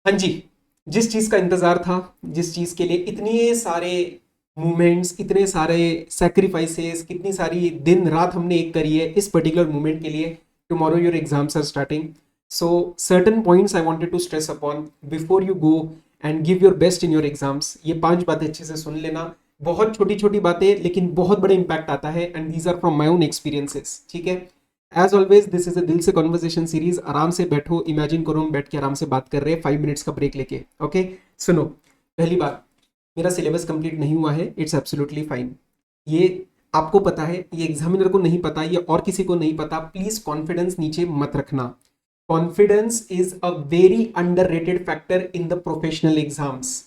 हाँ जी, जिस चीज़ का इंतज़ार था, जिस चीज़ के लिए इतने सारे मूवमेंट्स, इतने सारे सैक्रिफाइसेस, कितनी सारी दिन रात हमने एक करी है इस पर्टिकुलर मूवमेंट के लिए। Tomorrow your exams are starting, so certain points I wanted to stress upon before you go and give your best in your exams. ये 5 बातें अच्छे से सुन लेना। बहुत छोटी छोटी बातें लेकिन बहुत बड़ा इंपैक्ट आता है, and these are from my own experiences. ठीक है, as always this is a dil se conversation series. आराम से बैठो, इमेजिन करो हम बैठ के आराम से बात कर रहे हैं 5 मिनट्स का ब्रेक लेके। ओके, सुनो। पहली बात, मेरा सिलेबस कंप्लीट नहीं हुआ है, इट्स एब्सोल्युटली फाइन। ये आपको पता है, ये एग्जामिनर को नहीं पता, ये और किसी को नहीं पता। प्लीज कॉन्फिडेंस नीचे मत रखना। Confidence is a very underrated factor in the professional exams.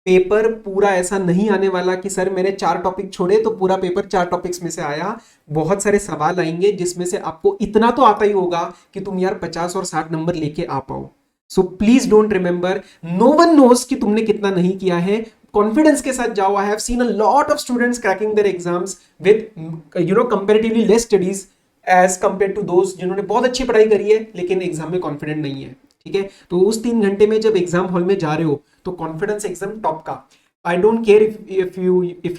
Paper पूरा ऐसा नहीं आने वाला कि सर मैंने 4 टॉपिक छोड़े तो पूरा पेपर 4 टॉपिक्स में से आया। बहुत सारे सवाल आएंगे जिसमें से आपको इतना तो आता ही होगा कि तुम यार 50 और 60 नंबर लेके आ पाओ। So please don't remember, no one knows कि तुमने कितना नहीं किया है। कॉन्फिडेंस के साथ जाओ। I have seen a lot of students cracking their exams with comparatively less studies as compare to दोस्त जिन्होंने बहुत अच्छी पढ़ाई करी है लेकिन एग्जाम में कॉन्फिडेंट नहीं है। ठीक है, तो उस 3 घंटे में जब एग्जाम हॉल में जा रहे हो तो कॉन्फिडेंस एकदम टॉप का। I don't care if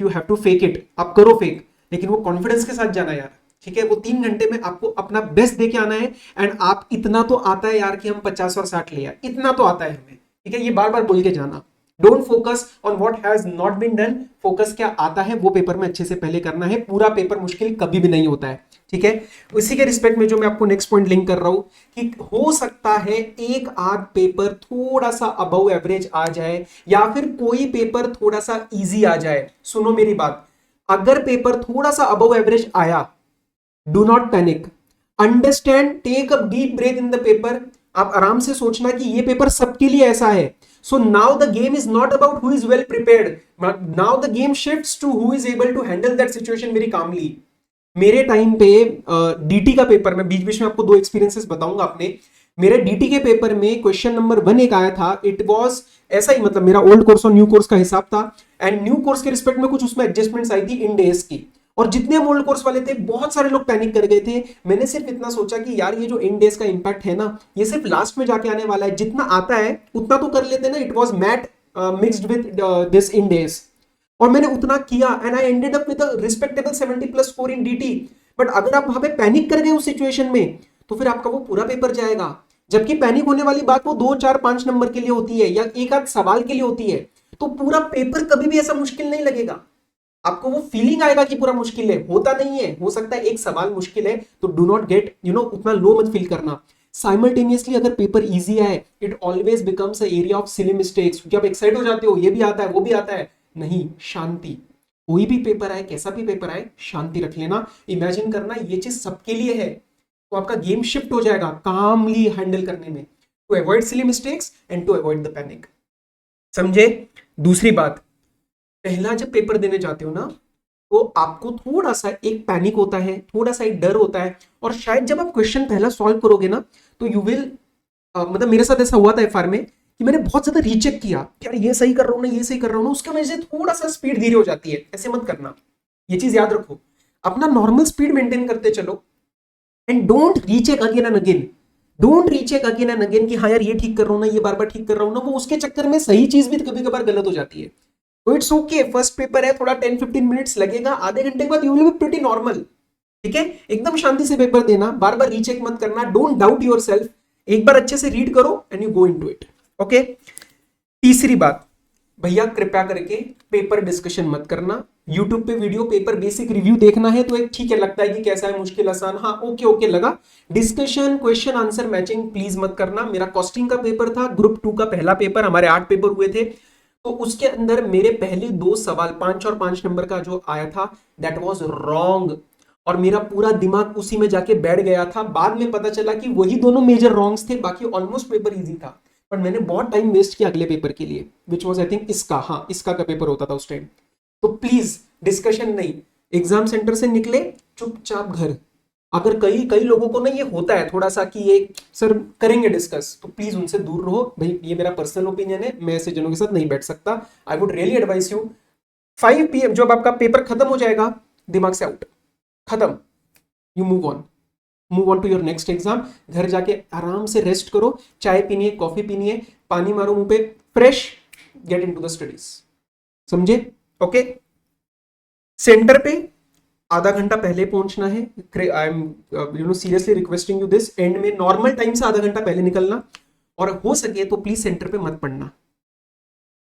you have to fake it, आप करो फेक, लेकिन वो कॉन्फिडेंस के साथ जाना यार। ठीक है, वो 3 घंटे में आपको अपना बेस्ट दे के आना है। एंड आप इतना तो आता है यार कि हम 50 और 60 ले आए, इतना तो आता है हमें। ठीक है, ये बार बार बोल के जाना। Don't focus on what has not been done, focus क्या आता है वो पेपर में अच्छे से पहले करना है। पूरा पेपर मुश्किल कभी भी नहीं होता है। ठीक है, उसी के रिस्पेक्ट में जो मैं आपको नेक्स्ट पॉइंट लिंक कर रहा हूं कि हो सकता है एक आध पेपर थोड़ा सा अबव एवरेज आ जाए या फिर कोई पेपर थोड़ा सा इजी आ जाए। सुनो मेरी बात, अगर पेपर थोड़ा सा अबव एवरेज आया, do not panic, understand, take a deep breath in the paper. आप आराम से सोचना कि ये पेपर सबके लिए ऐसा है। So now the game is not about who is well prepared, now the game shifts to who is able to handle that situation very calmly. मेरे टाइम पे डीटी का पेपर, में बीच बीच में आपको 2 एक्सपीरियंसेस बताऊंगा अपने। मेरे डीटी के पेपर में क्वेश्चन नंबर 1 एक आया था। इट वाज ऐसा ही, मतलब मेरा ओल्ड कोर्स और न्यू कोर्स का हिसाब था, एंड न्यू कोर्स के रिस्पेक्ट में कुछ उसमें एडजस्टमेंट्स आई थी इन डेज की। और जितने हम ओल्ड कोर्स वाले थे बहुत सारे लोग पैनिक कर गए थे। मैंने सिर्फ इतना सोचा कि यार ये जो इन डेज का इंपैक्ट है ना, ये सिर्फ लास्ट में जाके आने वाला है, जितना आता है उतना तो कर लेते ना। It was mat mixed with this in days, और मैंने उतना किया and I ended up with a respectable 70+ score in DT. But अगर आप वहां पे पैनिक कर गए उस सिचुएशन में तो फिर आपका वो पूरा पेपर जाएगा। जबकि पैनिक होने वाली बात वो 2 4 5 नंबर के लिए होती है या एक आध सवाल के लिए होती है। तो पूरा पेपर कभी भी ऐसा मुश्किल नहीं लगेगा। आपको वो फीलिंग आएगा कि पूरा मुश्किल है, होता नहीं है। हो सकता है एक सवाल मुश्किल है, तो डू नॉट गेट उतना लो मत फील करना। साइमल्टेनियसली अगर पेपर इजी आए, it always becomes a area of silly mistakes, क्योंकि आप एक्साइट हो जाते हो, ये भी आता है वो भी आता है। नहीं, शांति। कोई भी पेपर आए, कैसा भी पेपर आए, शांति रख लेना। इमेजिन करना ये चीज सबके लिए है, तो आपका गेम शिफ्ट हो जाएगा कामली हैंडल करने में, to avoid silly mistakes and to avoid the panic. समझे? दूसरी बात, पहला जब पेपर देने जाते हो ना, तो आपको थोड़ा सा एक पैनिक होता है, थोड़ा सा एक डर होता है। और शायद जब आप क्वेश्चन पहला सॉल्व करोगे ना, तो यू विल, मतलब मेरे साथ ऐसा हुआ था एफआर में कि मैंने बहुत ज्यादा रीचेक किया कि यार ये सही कर रहा हूं ना, ये सही कर रहा हूं ना, उसके वजह से थोड़ा सा स्पीड धीरे हो जाती है। ऐसे मत करना, ये चीज याद रखो। अपना नॉर्मल स्पीड मेंटेन करते चलो, and don't recheck again and again. Don't recheck again and again कि हाँ यार ये ठीक कर रहा हूं ना, ये बार बार ठीक कर रहा हूं ना। वो उसके चक्कर में सही चीज भी कभी कभार गलत हो जाती है। तो इट्स ओके, फर्स्ट पेपर है, थोड़ा 10-15 मिनट्स लगेगा, आधे घंटे के बाद you will be pretty normal. ठीक है, एकदम शांति से पेपर देना, बार बार रीचेक मत करना, डोंट डाउट योर सेल्फ। एक बार अच्छे से रीड करो and you go into it. Okay, तीसरी बात, भैया कृपया करके पेपर डिस्कशन मत करना। यूट्यूब पे वीडियो पेपर बेसिक रिव्यू देखना है तो एक ठीक है, लगता है कि कैसा है, मुश्किल आसान, हाँ ओके ओके लगा। Discussion question answer matching please मत करना। मेरा कॉस्टिंग का पेपर था, ग्रुप 2 का पहला पेपर, हमारे 8 पेपर हुए थे। तो उसके अंदर मेरे पहले 2 सवाल 5 और 5 नंबर का जो आया था, दैट वाज रॉन्ग। और मेरा पूरा दिमाग उसी में जाके बैठ गया था। बाद में पता चला कि वही दोनों मेजर रॉन्ग्स थे, बाकी ऑलमोस्ट पेपर इजी था। पर मैंने बहुत टाइम वेस्ट किया अगले पेपर के लिए, विच वॉज आई थिंक इसका, हाँ इसका का पेपर होता था उस टाइम। तो प्लीज डिस्कशन नहीं, एग्जाम सेंटर से निकले चुपचाप घर। अगर कई कई लोगों को ना ये होता है थोड़ा सा कि ये सर करेंगे डिस्कस, तो प्लीज उनसे दूर रहो भाई। ये मेरा पर्सनल ओपिनियन है, मैं ऐसे जनों के साथ नहीं बैठ सकता। I would really advice you, 5 PM जब आपका पेपर खत्म हो जाएगा, दिमाग से आउट, खत्म, you move on. Move on to your next exam. घर जाके आराम से रेस्ट करो, चाय पीनी है, कॉफी पीनी है, पानी मारो मुंह पे, fresh, get into the studies. समझे? ओके। सेंटर पे आधा घंटा पहले पहुंचना है। I am seriously requesting you this, and में नॉर्मल टाइम से आधा घंटा पहले निकलना, और हो सके तो प्लीज सेंटर पे मत पढ़ना।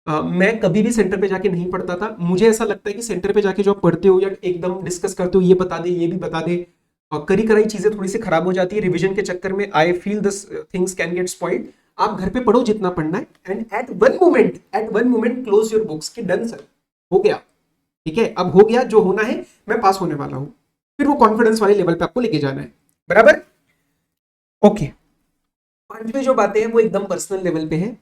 मैं कभी भी सेंटर पे जाके नहीं पढ़ता था। मुझे ऐसा लगता है कि सेंटर पे जाके जो आप पढ़ते हो या एकदम डिस्कस करते हो, ये बता दे, ये भी बता दे, करी कराई चीजें थोड़ी सी खराब हो जाती है रिवीजन के चक्कर में। I feel this things can get spoiled. आप घर पे पढ़ो जितना पढ़ना है, and at one moment close your books कि डन सर, हो गया, ठीक है, अब हो गया जो होना है, मैं पास होने वाला हूं। फिर वो कॉन्फिडेंस वाले लेवल पे आपको लेके जाना है, बराबर? ओके। पांचवी जो बातें हैं वो एकदम पर्सनल लेवल पे है।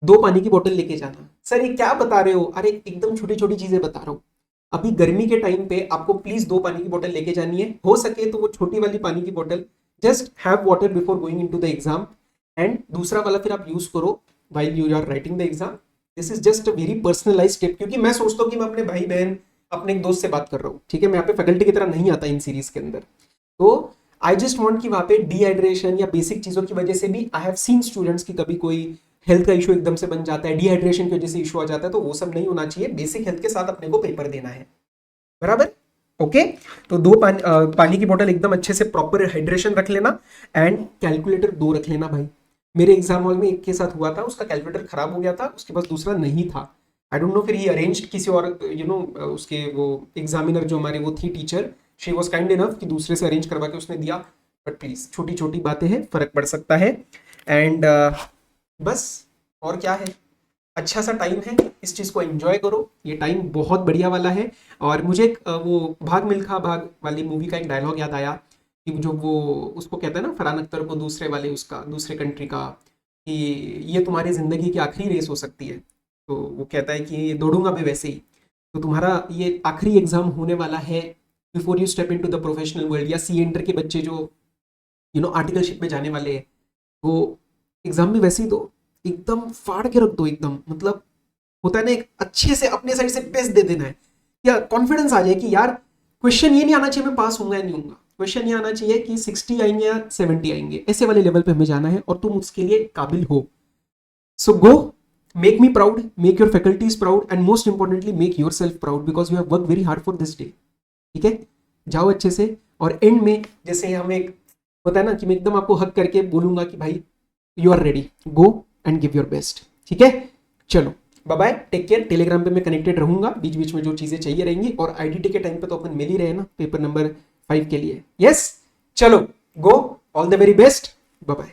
2 पानी की बोतल लेके जाना। सर ये क्या बता रहे हो? अरे एकदम छोटी छोटी चीजें बता रहा हूं। अभी गर्मी के टाइम पे आपको प्लीज 2 पानी की बोतल लेके जानी है। हो सके तो वो छोटी वाली पानी की बोतल, just have water before going into the exam, and दूसरा वाला फिर आप यूज करो while you are writing the exam. This is just a very personalised tip, क्योंकि मैं सोचता हूँ कि मैं अपने भाई बहन, अपने एक दोस्त से बात कर रहा हूँ, ठीक है, मैं यहाँ पे फैकल्टी की तरह नहीं आता इन सीरीज के अंदर। तो आई जस्ट वांट कि वहां पे डिहाइड्रेशन या बेसिक चीजों की वजह से भी, आई हैव सीन स्टूडेंट्स की कभी कोई हेल्थ का इशू एकदम से बन जाता है, डिहाइड्रेशन की वजह से इशू आ जाता है, तो वो सब नहीं होना चाहिए। बेसिक हेल्थ के साथ अपने को पेपर देना है, बराबर? ओके। तो 2 पानी की बोतल एकदम अच्छे से प्रॉपर हाइड्रेशन रख लेना, एंड कैलकुलेटर 2 रख लेना भाई। मेरे एग्जाम हॉल में एक के साथ हुआ था, उसका कैलकुलेटर खराब हो गया था, उसके पास दूसरा नहीं था। आई डोंट नो, फिर ही अरेंज्ड किसी और, उसके वो एग्जामिनर जो हमारे वो थी teacher, she was kind enough कि दूसरे से अरेंज करवा के उसने दिया। बट प्लीज छोटी छोटी बातें हैं, फर्क पड़ सकता है। एंड बस, और क्या है, अच्छा सा टाइम है, इस चीज को एंजॉय करो, ये टाइम बहुत बढ़िया वाला है। और मुझे वो भाग मिल्खा भाग वाली मूवी का एक डायलॉग याद आया, कि जो वो उसको कहता है ना, फरहान अख्तर को, दूसरे वाले उसका, दूसरे कंट्री का, कि ये तुम्हारी जिंदगी की आखिरी रेस हो सकती है। तो वो कहता है कि दौड़ूंगा मैं वैसे ही, तो तुम्हारा ये आखिरी एग्जाम होने वाला है before you step into the professional world. या सी एंटर के बच्चे जो आर्टिकलशिप में जाने वाले हैं, वो एग्जाम भी वैसे ही दो, एकदम फाड़ के रख दो, एकदम मतलब होता है ना, एक अच्छे से अपने साइड से बेस्ट दे देना है, या कॉन्फिडेंस आ जाए कि यार क्वेश्चन ये नहीं आना चाहिए मैं पास होऊंगा या नहीं होऊंगा, क्वेश्चन ये आना चाहिए कि 60 आएंगे या 70 आएंगे, ऐसे वाले लेवल पे हमें जाना है, और तुम उसके लिए काबिल हो। So go, make me proud, make your faculties proud, and most importantly make yourself proud, because you have work very hard for this day. ठीक है, जाओ अच्छे से। और एंड में जैसे हमें एक होता है ना कि मैं एकदम आपको हक करके बोलूंगा कि भाई you are ready, go and give your best. ठीक है, चलो bye bye, take care. Telegram पे मैं कनेक्टेड रहूंगा, बीच बीच में जो चीजें चाहिए रहेंगी, और आईडीटी के टाइम पे तो अपन मिल ही रहे ना पेपर नंबर 5 के लिए। यस, चलो go, all the very best, bye bye.